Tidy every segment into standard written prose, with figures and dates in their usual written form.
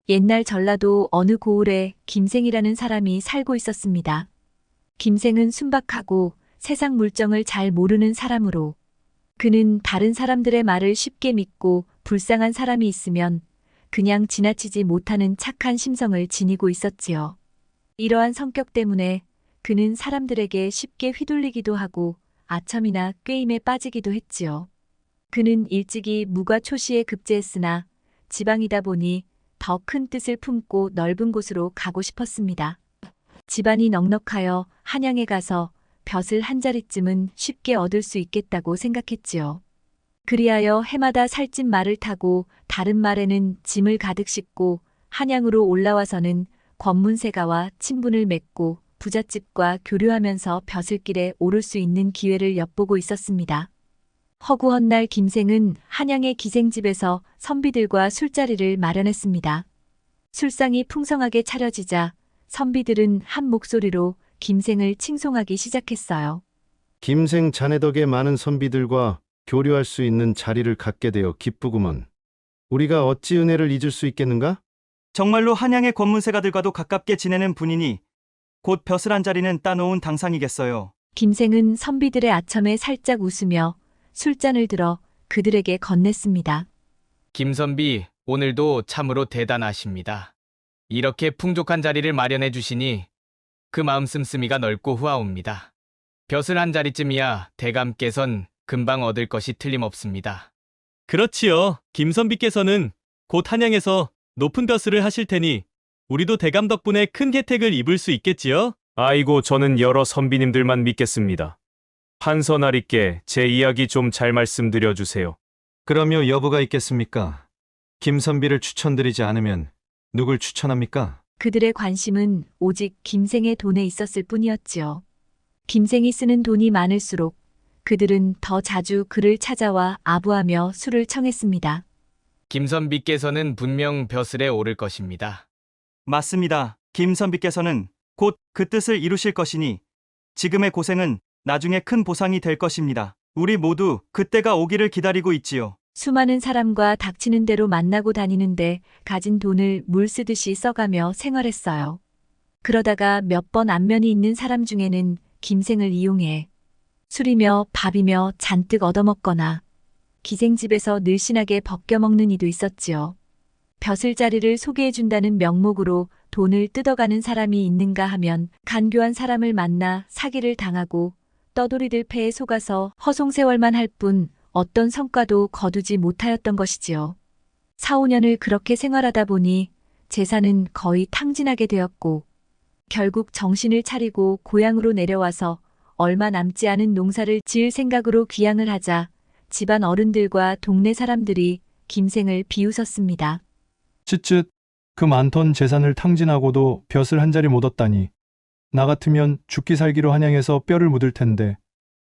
옛날 전라도 어느 고을에 김생이라는 사람이 살고 있었습니다. 김생은 순박하고 세상 물정을 잘 모르는 사람으로 그는 다른 사람들의 말을 쉽게 믿고 불쌍한 사람이 있으면 그냥 지나치지 못하는 착한 심성을 지니고 있었지요. 이러한 성격 때문에 그는 사람들에게 쉽게 휘둘리기도 하고 아첨이나 꾀임에 빠지기도 했지요. 그는 일찍이 무과초시에 급제했으나 지방이다 보니 더 큰 뜻을 품고 넓은 곳으로 가고 싶었습니다. 집안이 넉넉하여 한양에 가서 벼슬 한 자리쯤은 쉽게 얻을 수 있겠다고 생각했지요. 그리하여 해마다 살찐 말을 타고 다른 말에는 짐을 가득 싣고 한양으로 올라와서는 권문세가와 친분을 맺고 부잣집과 교류하면서 벼슬길에 오를 수 있는 기회를 엿보고 있었습니다. 허구한 날 김생은 한양의 기생집에서 선비들과 술자리를 마련했습니다. 술상이 풍성하게 차려지자 선비들은 한 목소리로 김생을 칭송하기 시작했어요. 김생 자네 덕에 많은 선비들과 교류할 수 있는 자리를 갖게 되어 기쁘구먼. 우리가 어찌 은혜를 잊을 수 있겠는가? 정말로 한양의 권문세가들과도 가깝게 지내는 분이니 곧 벼슬 한 자리는 따놓은 당상이겠어요. 김생은 선비들의 아첨에 살짝 웃으며 술잔을 들어 그들에게 건넸습니다. 김선비, 오늘도 참으로 대단하십니다. 이렇게 풍족한 자리를 마련해 주시니 그 마음 씀씀이가 넓고 후하옵니다. 벼슬 한 자리쯤이야 대감께선 금방 얻을 것이 틀림없습니다. 그렇지요. 김선비께서는 곧 한양에서 높은 벼슬을 하실 테니 우리도 대감 덕분에 큰 혜택을 입을 수 있겠지요? 아이고, 저는 여러 선비님들만 믿겠습니다. 한선아리께 제 이야기 좀 잘 말씀드려 주세요. 그러며 여부가 있겠습니까? 김선비를 추천드리지 않으면 누굴 추천합니까? 그들의 관심은 오직 김생의 돈에 있었을 뿐이었지요. 김생이 쓰는 돈이 많을수록 그들은 더 자주 그를 찾아와 아부하며 술을 청했습니다. 김선비께서는 분명 벼슬에 오를 것입니다. 맞습니다. 김선비께서는 곧 그 뜻을 이루실 것이니 지금의 고생은 나중에 큰 보상이 될 것입니다. 우리 모두 그때가 오기를 기다리고 있지요. 수많은 사람과 닥치는 대로 만나고 다니는데 가진 돈을 물 쓰듯이 써가며 생활했어요. 그러다가 몇 번 안면이 있는 사람 중에는 김생을 이용해 술이며 밥이며 잔뜩 얻어먹거나 기생집에서 늘씬하게 벗겨먹는 이도 있었지요. 벼슬자리를 소개해준다는 명목으로 돈을 뜯어가는 사람이 있는가 하면 간교한 사람을 만나 사기를 당하고 떠돌이들 패에 속아서 허송세월만 할 뿐 어떤 성과도 거두지 못하였던 것이지요. 4, 5년을 그렇게 생활하다 보니 재산은 거의 탕진하게 되었고 결국 정신을 차리고 고향으로 내려와서 얼마 남지 않은 농사를 지을 생각으로 귀향을 하자 집안 어른들과 동네 사람들이 김생을 비웃었습니다. 쯧쯧, 그 많던 재산을 탕진하고도 벼슬 한 자리 못 얻다니. 나 같으면 죽기 살기로 한양에서 뼈를 묻을 텐데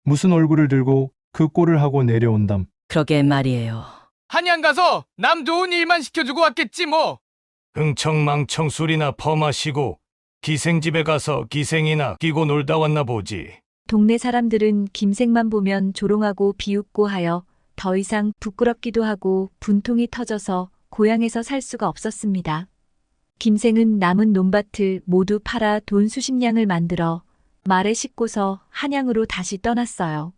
무슨 얼굴을 들고 그 꼴을 하고 내려온담. 그러게 말이에요. 한양 가서 남 좋은 일만 시켜주고 왔겠지 뭐. 흥청망청 술이나 퍼마시고 기생집에 가서 기생이나 끼고 놀다 왔나 보지. 동네 사람들은 김생만 보면 조롱하고 비웃고 하여 더 이상 부끄럽기도 하고 분통이 터져서 고향에서 살 수가 없었습니다. 김생은 남은 논밭을 모두 팔아 돈 수십 냥을 만들어 말에 싣고서 한양으로 다시 떠났어요.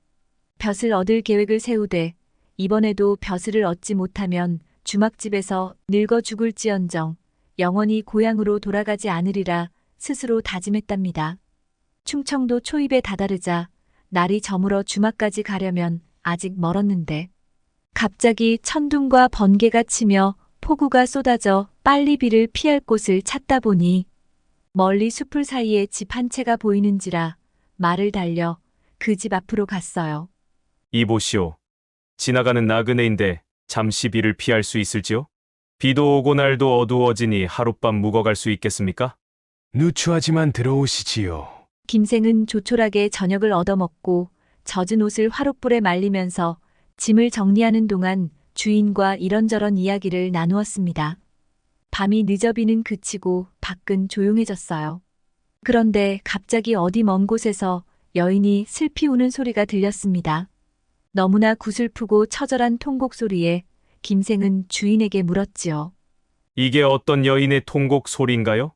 벼슬 얻을 계획을 세우되 이번에도 벼슬을 얻지 못하면 주막집에서 늙어 죽을지언정 영원히 고향으로 돌아가지 않으리라 스스로 다짐했답니다. 충청도 초입에 다다르자 날이 저물어 주막까지 가려면 아직 멀었는데 갑자기 천둥과 번개가 치며 폭우가 쏟아져 빨리 비를 피할 곳을 찾다 보니 멀리 숲을 사이에 집 한 채가 보이는지라 말을 달려 그 집 앞으로 갔어요. 이보시오. 지나가는 나그네인데 잠시 비를 피할 수 있을지요? 비도 오고 날도 어두워지니 하룻밤 묵어갈 수 있겠습니까? 누추하지만 들어오시지요. 김생은 조촐하게 저녁을 얻어먹고 젖은 옷을 화롯불에 말리면서 짐을 정리하는 동안 주인과 이런저런 이야기를 나누었습니다. 밤이 늦어 비는 그치고 밖은 조용해졌어요. 그런데 갑자기 어디 먼 곳에서 여인이 슬피 우는 소리가 들렸습니다. 너무나 구슬프고 처절한 통곡 소리에 김생은 주인에게 물었지요. 이게 어떤 여인의 통곡 소리인가요?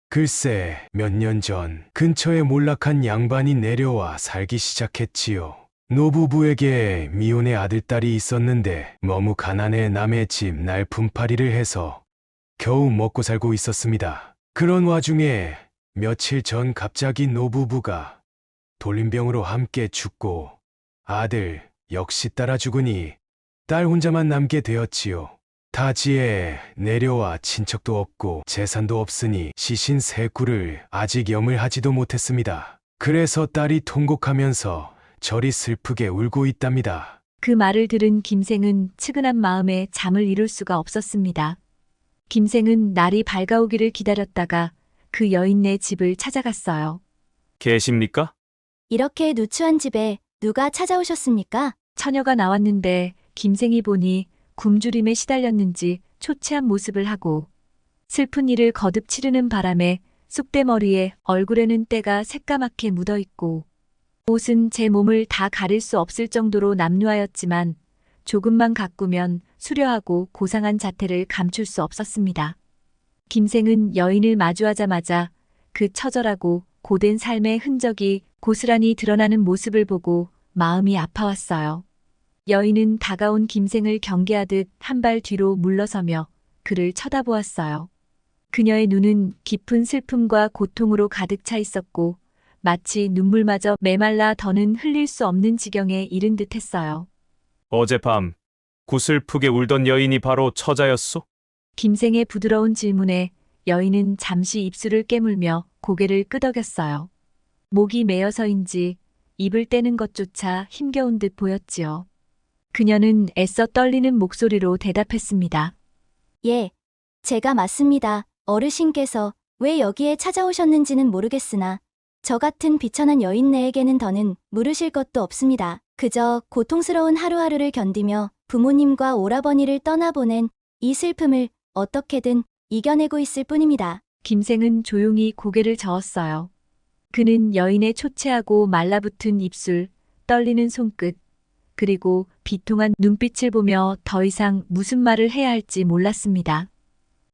글쎄, 몇 년 전 근처에 몰락한 양반이 내려와 살기 시작했지요. 노부부에게 미혼의 아들딸이 있었는데 너무 가난해 남의 집 날품팔이를 해서 겨우 먹고 살고 있었습니다. 그런 와중에 며칠 전 갑자기 노부부가 돌림병으로 함께 죽고 아들 역시 따라 죽으니 딸 혼자만 남게 되었지요. 타지에 내려와 친척도 없고 재산도 없으니 시신 세 구를 아직 염을 하지도 못했습니다. 그래서 딸이 통곡하면서 저리 슬프게 울고 있답니다. 그 말을 들은 김생은 측은한 마음에 잠을 이룰 수가 없었습니다. 김생은 날이 밝아오기를 기다렸다가 그 여인네 집을 찾아갔어요. 계십니까? 이렇게 누추한 집에 누가 찾아오셨습니까? 처녀가 나왔는데 김생이 보니 굶주림에 시달렸는지 초췌한 모습을 하고 슬픈 일을 거듭 치르는 바람에 쑥대머리에 얼굴에는 때가 새까맣게 묻어있고 옷은 제 몸을 다 가릴 수 없을 정도로 남루하였지만 조금만 가꾸면 수려하고 고상한 자태를 감출 수 없었습니다. 김생은 여인을 마주하자마자 그 처절하고 고된 삶의 흔적이 고스란히 드러나는 모습을 보고 마음이 아파왔어요. 여인은 다가온 김생을 경계하듯 한 발 뒤로 물러서며 그를 쳐다보았어요. 그녀의 눈은 깊은 슬픔과 고통으로 가득 차 있었고 마치 눈물마저 메말라 더는 흘릴 수 없는 지경에 이른 듯했어요. 어젯밤 구슬프게 울던 여인이 바로 처자였소? 김생의 부드러운 질문에 여인은 잠시 입술을 깨물며 고개를 끄덕였어요. 목이 메어서인지 입을 떼는 것조차 힘겨운 듯 보였지요. 그녀는 애써 떨리는 목소리로 대답했습니다. 예, 제가 맞습니다. 어르신께서 왜 여기에 찾아오셨는지는 모르겠으나 저 같은 비천한 여인네에게는 더는 물으실 것도 없습니다. 그저 고통스러운 하루하루를 견디며 부모님과 오라버니를 떠나보낸 이 슬픔을 어떻게든 이겨내고 있을 뿐입니다. 김생은 조용히 고개를 저었어요. 그는 여인의 초췌하고 말라붙은 입술, 떨리는 손끝, 그리고 비통한 눈빛을 보며 더 이상 무슨 말을 해야 할지 몰랐습니다.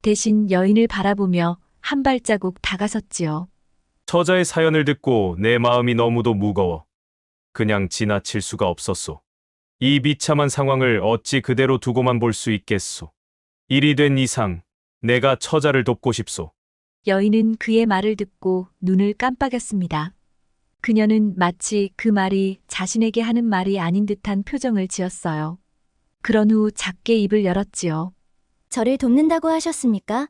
대신 여인을 바라보며 한 발자국 다가섰지요. 처자의 사연을 듣고 내 마음이 너무도 무거워 그냥 지나칠 수가 없었소. 이 비참한 상황을 어찌 그대로 두고만 볼 수 있겠소. 일이 된 이상 내가 처자를 돕고 싶소. 여인은 그의 말을 듣고 눈을 깜빡였습니다. 그녀는 마치 그 말이 자신에게 하는 말이 아닌 듯한 표정을 지었어요. 그런 후 작게 입을 열었지요. 저를 돕는다고 하셨습니까?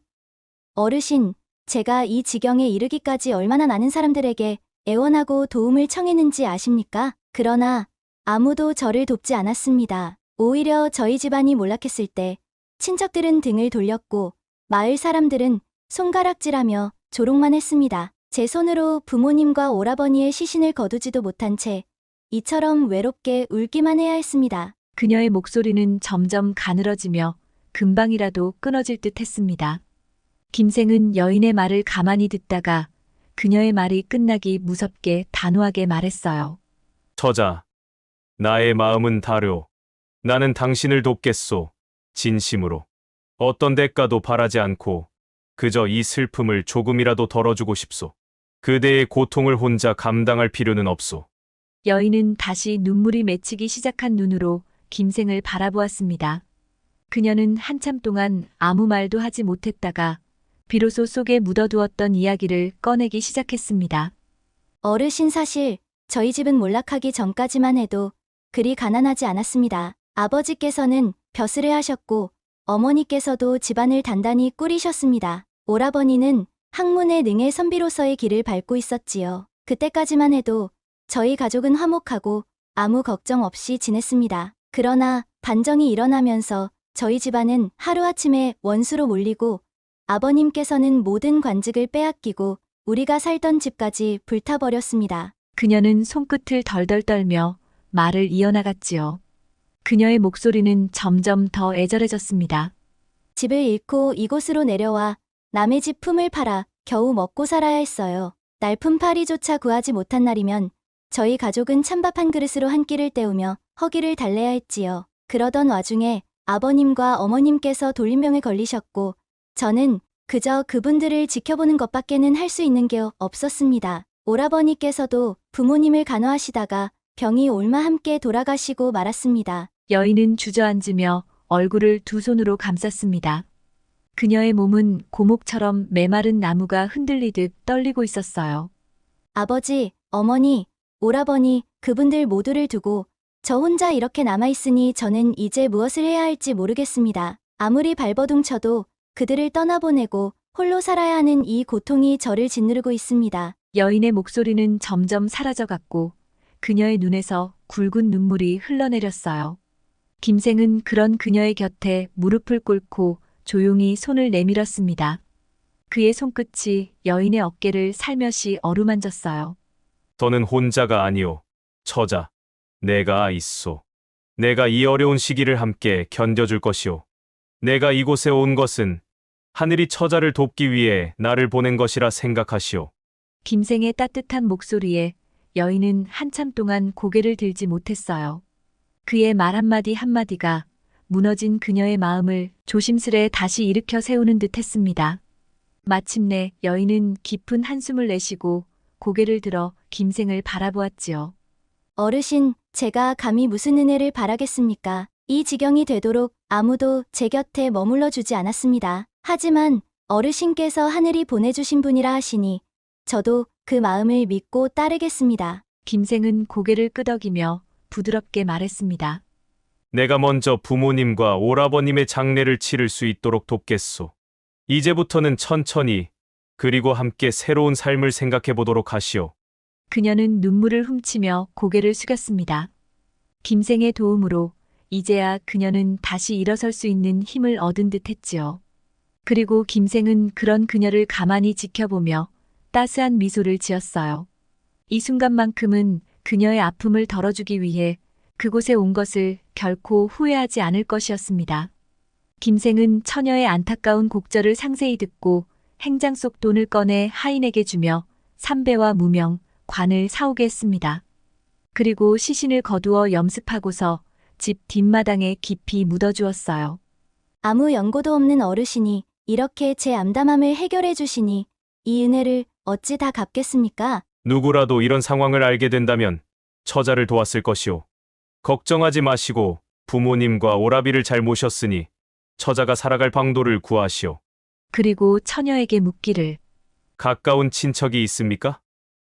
어르신, 제가 이 지경에 이르기까지 얼마나 많은 사람들에게 애원하고 도움을 청했는지 아십니까? 그러나 아무도 저를 돕지 않았습니다. 오히려 저희 집안이 몰락했을 때 친척들은 등을 돌렸고 마을 사람들은 손가락질하며 조롱만 했습니다. 제 손으로 부모님과 오라버니의 시신을 거두지도 못한 채 이처럼 외롭게 울기만 해야 했습니다. 그녀의 목소리는 점점 가늘어지며 금방이라도 끊어질 듯 했습니다. 김생은 여인의 말을 가만히 듣다가 그녀의 말이 끝나기 무섭게 단호하게 말했어요. 처자, 나의 마음은 다르오. 나는 당신을 돕겠소. 진심으로. 어떤 대가도 바라지 않고 그저 이 슬픔을 조금이라도 덜어주고 싶소. 그대의 고통을 혼자 감당할 필요는 없소. 여인은 다시 눈물이 맺히기 시작한 눈으로 김생을 바라보았습니다. 그녀는 한참 동안 아무 말도 하지 못했다가 비로소 속에 묻어두었던 이야기를 꺼내기 시작했습니다. 어르신 사실 저희 집은 몰락하기 전까지만 해도 그리 가난하지 않았습니다. 아버지께서는 벼슬을 하셨고 어머니께서도 집안을 단단히 꾸리셨습니다. 오라버니는 학문의 능의 선비로서의 길을 밟고 있었지요. 그때까지만 해도 저희 가족은 화목하고 아무 걱정 없이 지냈습니다. 그러나 반정이 일어나면서 저희 집안은 하루아침에 원수로 몰리고 아버님께서는 모든 관직을 빼앗기고 우리가 살던 집까지 불타버렸습니다. 그녀는 손끝을 덜덜 떨며 말을 이어나갔지요. 그녀의 목소리는 점점 더 애절해졌습니다. 집을 잃고 이곳으로 내려와 남의 집 품을 팔아 겨우 먹고 살아야 했어요. 날품팔이조차 구하지 못한 날이면 저희 가족은 찬밥 한 그릇으로 한 끼를 때우며 허기를 달래야 했지요. 그러던 와중에 아버님과 어머님께서 돌림병에 걸리셨고 저는 그저 그분들을 지켜보는 것밖에는 할 수 있는 게 없었습니다. 오라버니께서도 부모님을 간호하시다가 병이 옮아 함께 돌아가시고 말았습니다. 여인은 주저앉으며 얼굴을 두 손으로 감쌌습니다. 그녀의 몸은 고목처럼 메마른 나무가 흔들리듯 떨리고 있었어요. 아버지, 어머니, 오라버니, 그분들 모두를 두고 저 혼자 이렇게 남아있으니 저는 이제 무엇을 해야 할지 모르겠습니다. 아무리 발버둥 쳐도 그들을 떠나보내고 홀로 살아야 하는 이 고통이 저를 짓누르고 있습니다. 여인의 목소리는 점점 사라져갔고 그녀의 눈에서 굵은 눈물이 흘러내렸어요. 김생은 그런 그녀의 곁에 무릎을 꿇고 조용히 손을 내밀었습니다. 그의 손끝이 여인의 어깨를 살며시 어루만졌어요. 더는 혼자가 아니오. 처자, 내가 있소. 내가 이 어려운 시기를 함께 견뎌줄 것이오. 내가 이곳에 온 것은 하늘이 처자를 돕기 위해 나를 보낸 것이라 생각하시오. 김생의 따뜻한 목소리에 여인은 한참 동안 고개를 들지 못했어요. 그의 말 한마디 한마디가 무너진 그녀의 마음을 조심스레 다시 일으켜 세우는 듯 했습니다. 마침내 여인은 깊은 한숨을 내쉬고 고개를 들어 김생을 바라보았지요. 어르신, 제가 감히 무슨 은혜를 바라겠습니까? 이 지경이 되도록 아무도 제 곁에 머물러 주지 않았습니다. 하지만 어르신께서 하늘이 보내주신 분이라 하시니 저도 그 마음을 믿고 따르겠습니다. 김생은 고개를 끄덕이며 부드럽게 말했습니다. 내가 먼저 부모님과 오라버님의 장례를 치를 수 있도록 돕겠소. 이제부터는 천천히 그리고 함께 새로운 삶을 생각해 보도록 하시오. 그녀는 눈물을 훔치며 고개를 숙였습니다. 김생의 도움으로 이제야 그녀는 다시 일어설 수 있는 힘을 얻은 듯 했지요. 그리고 김생은 그런 그녀를 가만히 지켜보며 따스한 미소를 지었어요. 이 순간만큼은 그녀의 아픔을 덜어주기 위해 그곳에 온 것을 결코 후회하지 않을 것이었습니다. 김생은 처녀의 안타까운 곡절을 상세히 듣고 행장 속 돈을 꺼내 하인에게 주며 삼배와 무명, 관을 사오게 했습니다. 그리고 시신을 거두어 염습하고서 집 뒷마당에 깊이 묻어주었어요. 아무 연고도 없는 어르신이 이렇게 제 암담함을 해결해 주시니 이 은혜를 어찌 다 갚겠습니까? 누구라도 이런 상황을 알게 된다면 처자를 도왔을 것이오. 걱정하지 마시고 부모님과 오라비를 잘 모셨으니 처자가 살아갈 방도를 구하시오. 그리고 처녀에게 묻기를 가까운 친척이 있습니까?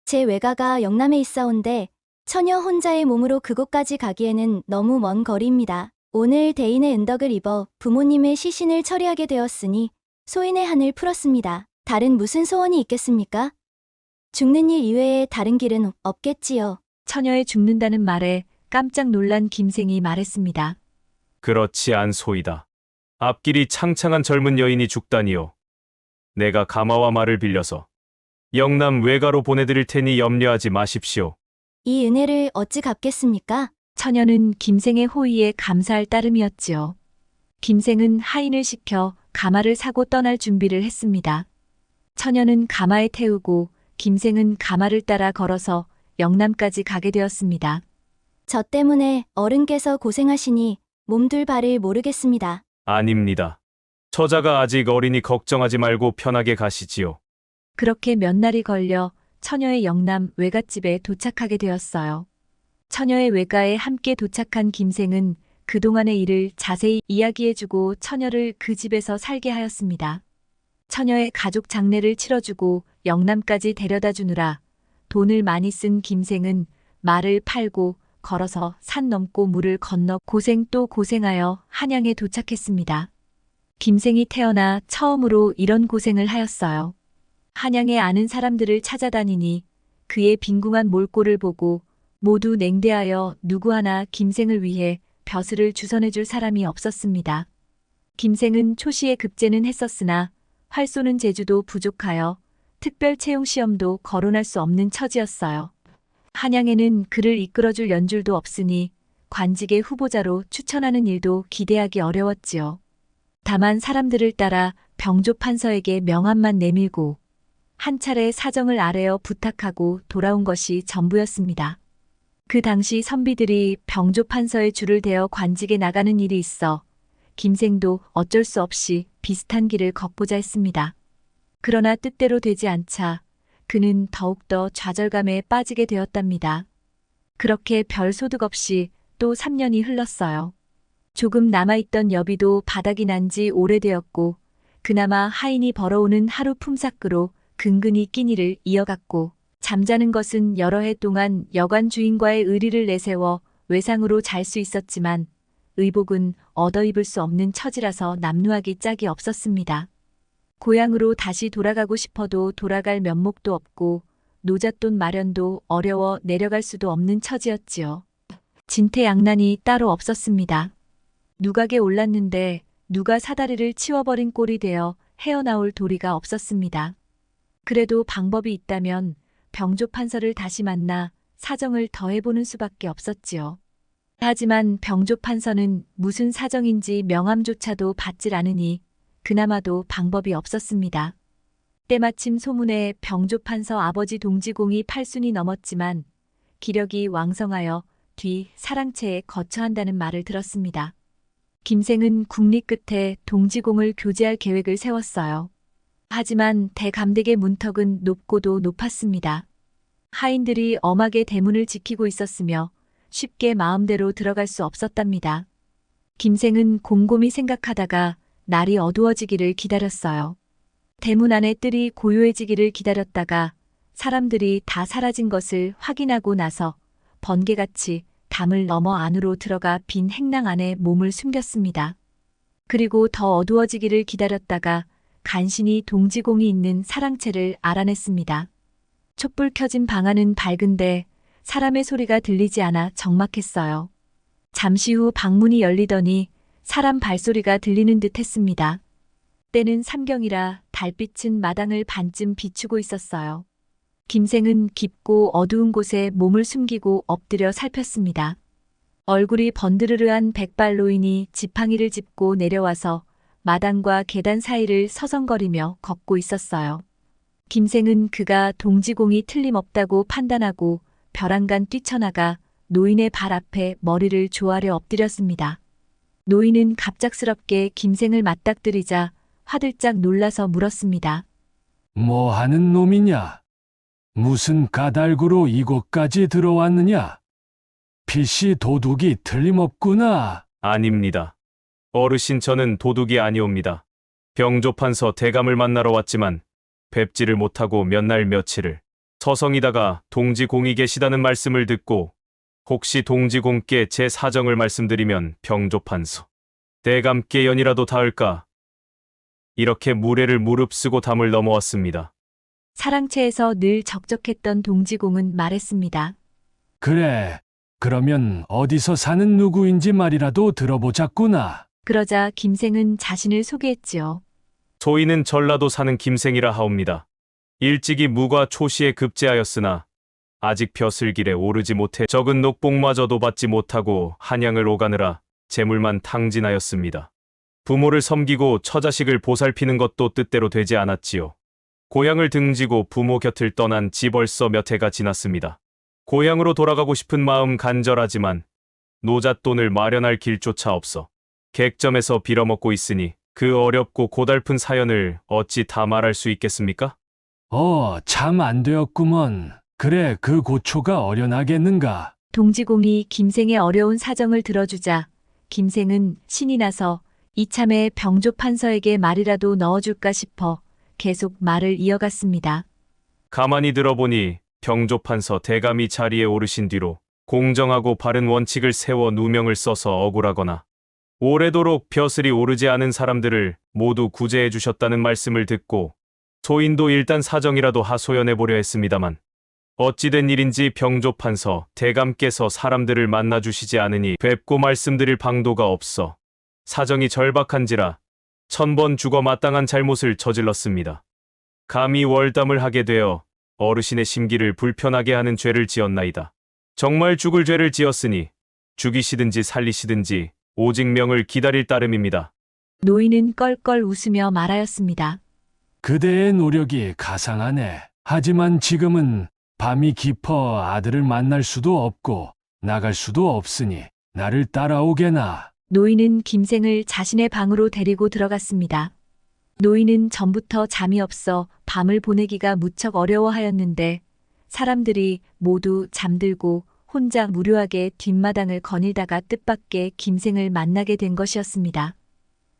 제 외가가 영남에 있사온데 처녀 혼자의 몸으로 그곳까지 가기에는 너무 먼 거리입니다. 오늘 대인의 은덕을 입어 부모님의 시신을 처리하게 되었으니 소인의 한을 풀었습니다. 다른 무슨 소원이 있겠습니까? 죽는 일 이외에 다른 길은 없겠지요. 처녀의 죽는다는 말에 깜짝 놀란 김생이 말했습니다. 그렇지 않소이다. 앞길이 창창한 젊은 여인이 죽다니요. 내가 가마와 말을 빌려서 영남 외가로 보내드릴 테니 염려하지 마십시오. 이 은혜를 어찌 갚겠습니까? 처녀는 김생의 호의에 감사할 따름이었지요. 김생은 하인을 시켜 가마를 사고 떠날 준비를 했습니다. 처녀는 가마에 태우고 김생은 가마를 따라 걸어서 영남까지 가게 되었습니다. 저 때문에 어른께서 고생하시니 몸둘 바를 모르겠습니다. 아닙니다. 처자가 아직 어리니 걱정하지 말고 편하게 가시지요. 그렇게 몇 날이 걸려 처녀의 영남 외갓집에 도착하게 되었어요. 처녀의 외가에 함께 도착한 김생은 그동안의 일을 자세히 이야기해주고 처녀를 그 집에서 살게 하였습니다. 처녀의 가족 장례를 치러주고 영남까지 데려다 주느라 돈을 많이 쓴 김생은 말을 팔고 걸어서 산 넘고 물을 건너 고생 또 고생하여 한양에 도착했습니다. 김생이 태어나 처음으로 이런 고생을 하였어요. 한양에 아는 사람들을 찾아다니니 그의 빈궁한 몰골을 보고 모두 냉대하여 누구 하나 김생을 위해 벼슬을 주선해줄 사람이 없었습니다. 김생은 초시에 급제는 했었으나 활 쏘는 재주도 부족하여 특별 채용 시험도 거론할 수 없는 처지였어요. 한양에는 그를 이끌어줄 연줄도 없으니 관직의 후보자로 추천하는 일도 기대하기 어려웠지요. 다만 사람들을 따라 병조 판서에게 명함만 내밀고 한 차례 사정을 아뢰어 부탁하고 돌아온 것이 전부였습니다. 그 당시 선비들이 병조 판서의 줄을 대어 관직에 나가는 일이 있어 김생도 어쩔 수 없이 비슷한 길을 걷고자 했습니다. 그러나 뜻대로 되지 않자 그는 더욱더 좌절감에 빠지게 되었답니다. 그렇게 별 소득 없이 또 3년이 흘렀어요. 조금 남아있던 여비도 바닥이 난 지 오래되었고 그나마 하인이 벌어오는 하루 품삯으로 근근히 끼니를 이어갔고 잠자는 것은 여러 해 동안 여관 주인과의 의리를 내세워 외상으로 잘 수 있었지만 의복은 얻어입을 수 없는 처지라서 남루하기 짝이 없었습니다. 고향으로 다시 돌아가고 싶어도 돌아갈 면목도 없고 노잣돈 마련도 어려워 내려갈 수도 없는 처지였지요. 진퇴양난이 따로 없었습니다. 누각에 올랐는데 누가 사다리를 치워버린 꼴이 되어 헤어나올 도리가 없었습니다. 그래도 방법이 있다면 병조판서를 다시 만나 사정을 더해보는 수밖에 없었지요. 하지만 병조판서는 무슨 사정인지 명함조차도 받질 않으니 그나마도 방법이 없었습니다. 때마침 소문에 병조판서 아버지 동지공이 8순이 넘었지만 기력이 왕성하여 뒤 사랑채에 거처한다는 말을 들었습니다. 김생은 국리 끝에 동지공을 교제할 계획을 세웠어요. 하지만 대감댁의 문턱은 높고도 높았습니다. 하인들이 엄하게 대문을 지키고 있었으며 쉽게 마음대로 들어갈 수 없었답니다. 김생은 곰곰이 생각하다가 날이 어두워지기를 기다렸어요. 대문 안의 뜰이 고요해지기를 기다렸다가 사람들이 다 사라진 것을 확인하고 나서 번개같이 담을 넘어 안으로 들어가 빈 행랑 안에 몸을 숨겼습니다. 그리고 더 어두워지기를 기다렸다가 간신히 동지공이 있는 사랑채를 알아냈습니다. 촛불 켜진 방 안은 밝은데 사람의 소리가 들리지 않아 적막했어요. 잠시 후 방문이 열리더니 사람 발소리가 들리는 듯 했습니다. 때는 삼경이라 달빛은 마당을 반쯤 비추고 있었어요. 김생은 깊고 어두운 곳에 몸을 숨기고 엎드려 살폈습니다. 얼굴이 번드르르한 백발노인이 지팡이를 짚고 내려와서 마당과 계단 사이를 서성거리며 걷고 있었어요. 김생은 그가 동지공이 틀림없다고 판단하고 벼랑간 뛰쳐나가 노인의 발 앞에 머리를 조아려 엎드렸습니다. 노인은 갑작스럽게 김생을 맞닥뜨리자 화들짝 놀라서 물었습니다. 뭐 하는 놈이냐? 무슨 까닭으로 이곳까지 들어왔느냐? 필시 도둑이 틀림없구나. 아닙니다. 어르신 저는 도둑이 아니옵니다. 병조판서 대감을 만나러 왔지만 뵙지를 못하고 몇 날 며칠을 서성이다가 동지공이 계시다는 말씀을 듣고 혹시 동지공께 제 사정을 말씀드리면 병조판서 대감께 연이라도 닿을까 이렇게 무례를 무릅쓰고 담을 넘어왔습니다. 사랑채에서 늘 적적했던 동지공은 말했습니다. 그래, 그러면 어디서 사는 누구인지 말이라도 들어보자꾸나. 그러자 김생은 자신을 소개했지요. 소인은 전라도 사는 김생이라 하옵니다. 일찍이 무과 초시에 급제하였으나 아직 벼슬길에 오르지 못해 적은 녹봉마저도 받지 못하고 한양을 오가느라 재물만 탕진하였습니다. 부모를 섬기고 처자식을 보살피는 것도 뜻대로 되지 않았지요. 고향을 등지고 부모 곁을 떠난 지 벌써 몇 해가 지났습니다. 고향으로 돌아가고 싶은 마음 간절하지만 노잣돈을 마련할 길조차 없어 객점에서 빌어먹고 있으니 그 어렵고 고달픈 사연을 어찌 다 말할 수 있겠습니까? 참 안 되었구먼. 그래, 그 고초가 어련하겠는가. 동지공이 김생의 어려운 사정을 들어주자 김생은 신이 나서 이참에 병조판서에게 말이라도 넣어줄까 싶어 계속 말을 이어갔습니다. 가만히 들어보니 병조판서 대감이 자리에 오르신 뒤로 공정하고 바른 원칙을 세워 누명을 써서 억울하거나 오래도록 벼슬이 오르지 않은 사람들을 모두 구제해 주셨다는 말씀을 듣고 소인도 일단 사정이라도 하소연해 보려 했습니다만 어찌된 일인지 병조판서 대감께서 사람들을 만나주시지 않으니 뵙고 말씀드릴 방도가 없어 사정이 절박한지라 1000번 죽어 마땅한 잘못을 저질렀습니다. 감히 월담을 하게 되어 어르신의 심기를 불편하게 하는 죄를 지었나이다. 정말 죽을 죄를 지었으니 죽이시든지 살리시든지 오직 명을 기다릴 따름입니다. 노인은 껄껄 웃으며 말하였습니다. 그대의 노력이 가상하네. 하지만 지금은 밤이 깊어 아들을 만날 수도 없고 나갈 수도 없으니 나를 따라오게나. 노인은 김생을 자신의 방으로 데리고 들어갔습니다. 노인은 전부터 잠이 없어 밤을 보내기가 무척 어려워하였는데 사람들이 모두 잠들고 혼자 무료하게 뒷마당을 거닐다가 뜻밖의 김생을 만나게 된 것이었습니다.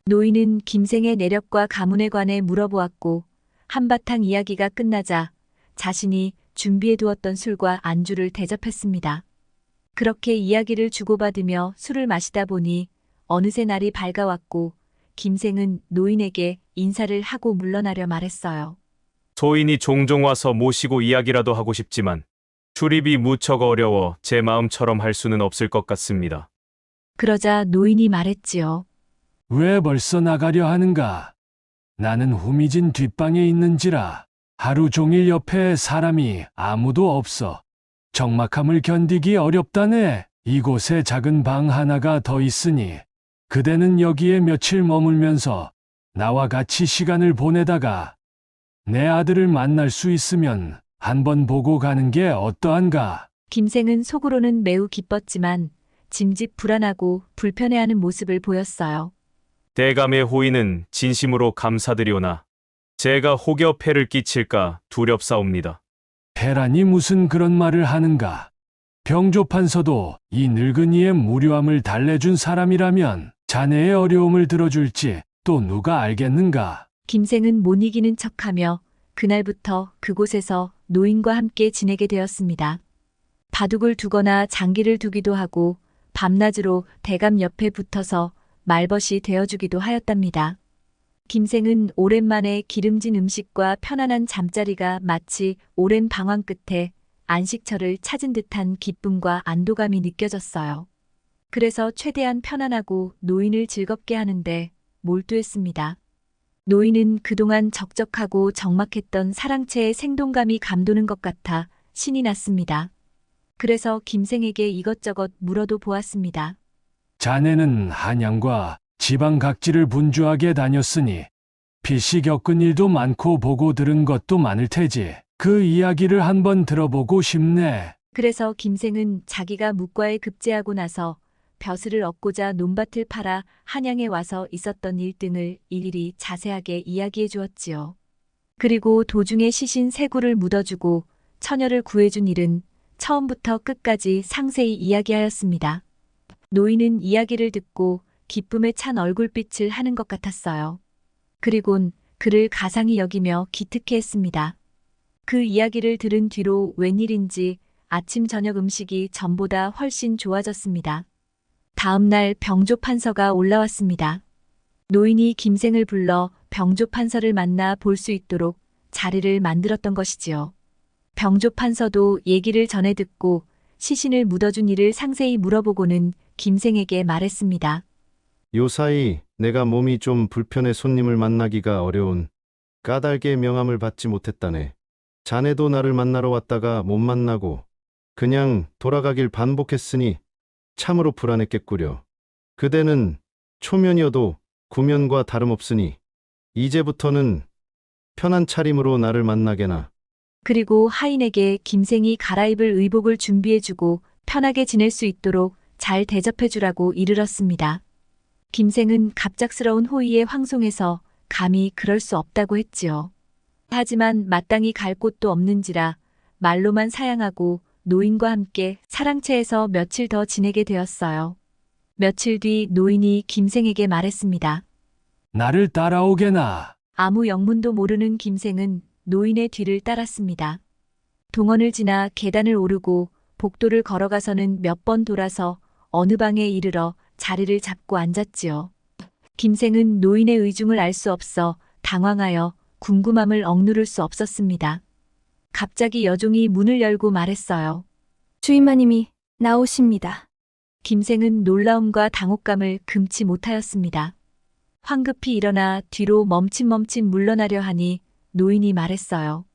노인은 김생의 내력과 가문에 관해 물어보았고 한바탕 이야기가 끝나자 자신이 준비해 두었던 술과 안주를 대접했습니다. 그렇게 이야기를 주고받으며 술을 마시다 보니 어느새 날이 밝아왔고 김생은 노인에게 인사를 하고 물러나려 말했어요. 소인이 종종 와서 모시고 이야기라도 하고 싶지만 출입이 무척 어려워 제 마음처럼 할 수는 없을 것 같습니다. 그러자 노인이 말했지요. 왜 벌써 나가려 하는가? 나는 후미진 뒷방에 있는지라 하루 종일 옆에 사람이 아무도 없어 적막함을 견디기 어렵다네. 이곳에 작은 방 하나가 더 있으니 그대는 여기에 며칠 머물면서 나와 같이 시간을 보내다가 내 아들을 만날 수 있으면 한번 보고 가는 게 어떠한가? 김생은 속으로는 매우 기뻤지만 짐짓 불안하고 불편해하는 모습을 보였어요. 대감의 호의는 진심으로 감사드리오나 제가 혹여 폐를 끼칠까 두렵사옵니다. 폐란이 무슨 그런 말을 하는가? 병조판서도 이 늙은이의 무료함을 달래준 사람이라면 자네의 어려움을 들어줄지 또 누가 알겠는가? 김생은 못 이기는 척하며 그날부터 그곳에서 노인과 함께 지내게 되었습니다. 바둑을 두거나 장기를 두기도 하고 밤낮으로 대감 옆에 붙어서 말벗이 되어주기도 하였답니다. 김생은 오랜만에 기름진 음식과 편안한 잠자리가 마치 오랜 방황 끝에 안식처를 찾은 듯한 기쁨과 안도감이 느껴졌어요. 그래서 최대한 편안하고 노인을 즐겁게 하는데 몰두했습니다. 노인은 그동안 적적하고 적막했던 사랑채의 생동감이 감도는 것 같아 신이 났습니다. 그래서 김생에게 이것저것 물어도 보았습니다. 자네는 한양과 지방 각지를 분주하게 다녔으니 필시 겪은 일도 많고 보고 들은 것도 많을 테지. 그 이야기를 한번 들어보고 싶네. 그래서 김생은 자기가 묵과에 급제하고 나서 벼슬을 얻고자 논밭을 팔아 한양에 와서 있었던 일 등을 일일이 자세하게 이야기해 주었지요. 그리고 도중에 시신 세구를 묻어주고 처녀를 구해준 일은 처음부터 끝까지 상세히 이야기하였습니다. 노인은 이야기를 듣고 기쁨에 찬 얼굴빛을 하는 것 같았어요. 그리곤 그를 가상히 여기며 기특해했습니다. 그 이야기를 들은 뒤로 웬일인지 아침 저녁 음식이 전보다 훨씬 좋아졌습니다. 다음 날 병조판서가 올라왔습니다. 노인이 김생을 불러 병조판서를 만나 볼 수 있도록 자리를 만들었던 것이지요. 병조판서도 얘기를 전해 듣고 시신을 묻어준 일을 상세히 물어보고는 김생에게 말했습니다. 요사이 내가 몸이 좀 불편해 손님을 만나기가 어려운 까닭의 명함을 받지 못했다네. 자네도 나를 만나러 왔다가 못 만나고 그냥 돌아가길 반복했으니 참으로 불안했겠구려. 그대는 초면이어도 구면과 다름없으니 이제부터는 편한 차림으로 나를 만나게나. 그리고 하인에게 김생이 갈아입을 의복을 준비해주고 편하게 지낼 수 있도록 잘 대접해주라고 이르렀습니다. 김생은 갑작스러운 호의에 황송해서 감히 그럴 수 없다고 했지요. 하지만 마땅히 갈 곳도 없는지라 말로만 사양하고 노인과 함께 사랑채에서 며칠 더 지내게 되었어요. 며칠 뒤 노인이 김생에게 말했습니다. 나를 따라오게나. 아무 영문도 모르는 김생은 노인의 뒤를 따랐습니다. 동원을 지나 계단을 오르고 복도를 걸어가서는 몇 번 돌아서 어느 방에 이르러 자리를 잡고 앉았지요. 김생은 노인의 의중을 알 수 없어 당황하여 궁금함을 억누를 수 없었습니다. 갑자기 여종이 문을 열고 말했어요. 주인마님이 나오십니다. 김생은 놀라움과 당혹감을 금치 못하였습니다. 황급히 일어나 뒤로 멈칫멈칫 물러나려 하니 노인이 말했어요.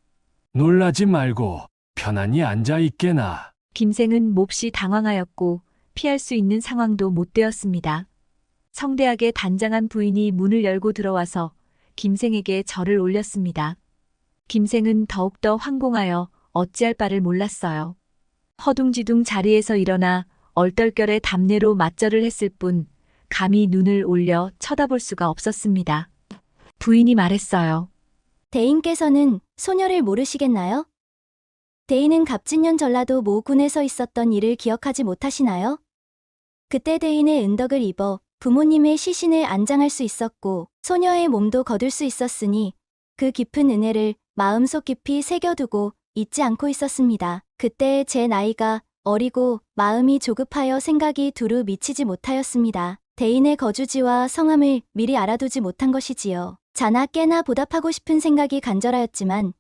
놀라지 말고 편안히 앉아 있게나. 김생은 몹시 당황하였고 피할 수 있는 상황도 못 되었습니다. 성대하게 단장한 부인이 문을 열고 들어와서 김생에게 절을 올렸습니다. 김생은 더욱더 황공하여 어찌할 바를 몰랐어요. 허둥지둥 자리에서 일어나 얼떨결에 담내로 맞절을 했을 뿐 감히 눈을 올려 쳐다볼 수가 없었습니다. 부인이 말했어요. 대인께서는 소녀를 모르시겠나요? 대인은 갑진년 전라도 모군에서 있었던 일을 기억하지 못하시나요? 그때 대인의 은덕을 입어 부모님의 시신을 안장할 수 있었고 소녀의 몸도 거둘 수 있었으니 그 깊은 은혜를 마음속 깊이 새겨두고 잊지 않고 있었습니다. 그때 제 나이가 어리고 마음이 조급하여 생각이 두루 미치지 못하였습니다. 대인의 거주지와 성함을 미리 알아두지 못한 것이지요. 자나 깨나 보답하고 싶은 생각이 간절하였지만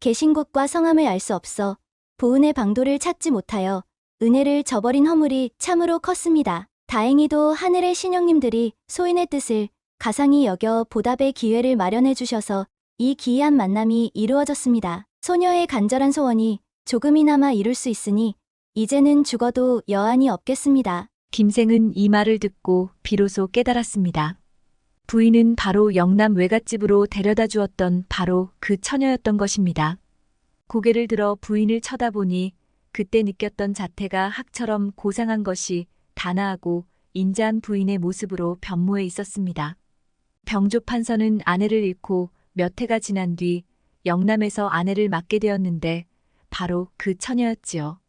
계신 곳과 성함을 알 수 없어 보은의 방도를 찾지 못하여 은혜를 저버린 허물이 참으로 컸습니다. 다행히도 하늘의 신령님들이 소인의 뜻을 가상히 여겨 보답의 기회를 마련해 주셔서 이 기이한 만남이 이루어졌습니다. 소녀의 간절한 소원이 조금이나마 이룰 수 있으니 이제는 죽어도 여한이 없겠습니다. 김생은 이 말을 듣고 비로소 깨달았습니다. 부인은 바로 영남 외갓집으로 데려다 주었던 바로 그 처녀였던 것입니다. 고개를 들어 부인을 쳐다보니 그때 느꼈던 자태가 학처럼 고상한 것이 단아하고 인자한 부인의 모습으로 변모해 있었습니다. 병조 판서는 아내를 잃고 몇 해가 지난 뒤 영남에서 아내를 맡게 되었는데 바로 그 처녀였지요.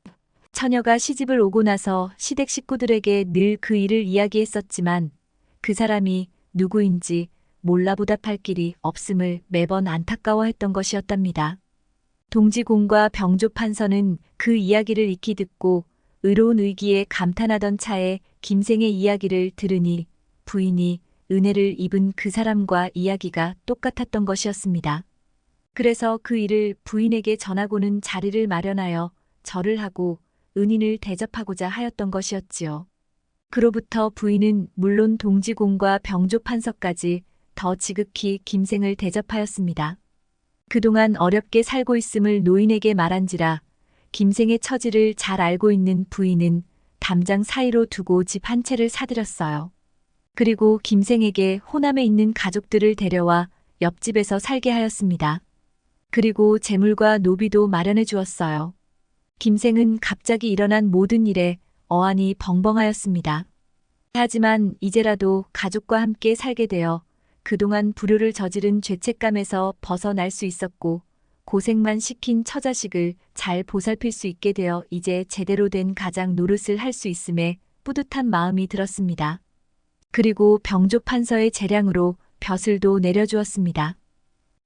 처녀가 시집을 오고 나서 시댁 식구들에게 늘 그 일을 이야기했었지만 그 사람이 누구인지 몰라 보답할 길이 없음을 매번 안타까워했던 것이었답니다. 동지공과 병조 판서는 그 이야기를 익히 듣고 의로운 의기에 감탄하던 차에 김생의 이야기를 들으니 부인이 은혜를 입은 그 사람과 이야기가 똑같았던 것이었습니다. 그래서 그 일을 부인에게 전하고는 자리를 마련하여 절을 하고 은인을 대접하고자 하였던 것이었지요. 그로부터 부인은 물론 동지공과 병조 판서까지 더 지극히 김생을 대접하였습니다. 그동안 어렵게 살고 있음을 노인에게 말한지라 김생의 처지를 잘 알고 있는 부인은 담장 사이로 두고 집 한 채를 사들였어요. 그리고 김생에게 호남에 있는 가족들을 데려와 옆집에서 살게 하였습니다. 그리고 재물과 노비도 마련해 주었어요. 김생은 갑자기 일어난 모든 일에 어안이 벙벙하였습니다. 하지만 이제라도 가족과 함께 살게 되어 그동안 불효를 저지른 죄책감에서 벗어날 수 있었고 고생만 시킨 처자식을 잘 보살필 수 있게 되어 이제 제대로 된 가장 노릇을 할 수 있음에 뿌듯한 마음이 들었습니다. 그리고 병조 판서의 재량으로 벼슬도 내려주었습니다.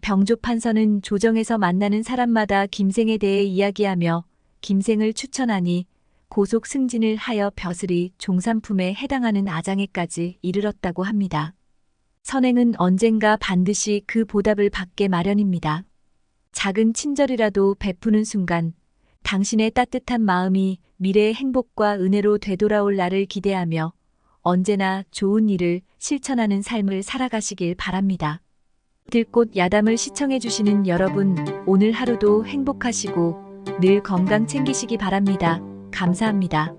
병조 판서는 조정에서 만나는 사람마다 김생에 대해 이야기하며 김생을 추천하니 고속 승진을 하여 벼슬이 종산품에 해당하는 아장에까지 이르렀다고 합니다. 선행은 언젠가 반드시 그 보답을 받게 마련입니다. 작은 친절이라도 베푸는 순간 당신의 따뜻한 마음이 미래의 행복과 은혜로 되돌아올 날을 기대하며 언제나 좋은 일을 실천하는 삶을 살아가시길 바랍니다. 들꽃 야담을 시청해주시는 여러분, 오늘 하루도 행복하시고 늘 건강 챙기시기 바랍니다. 감사합니다.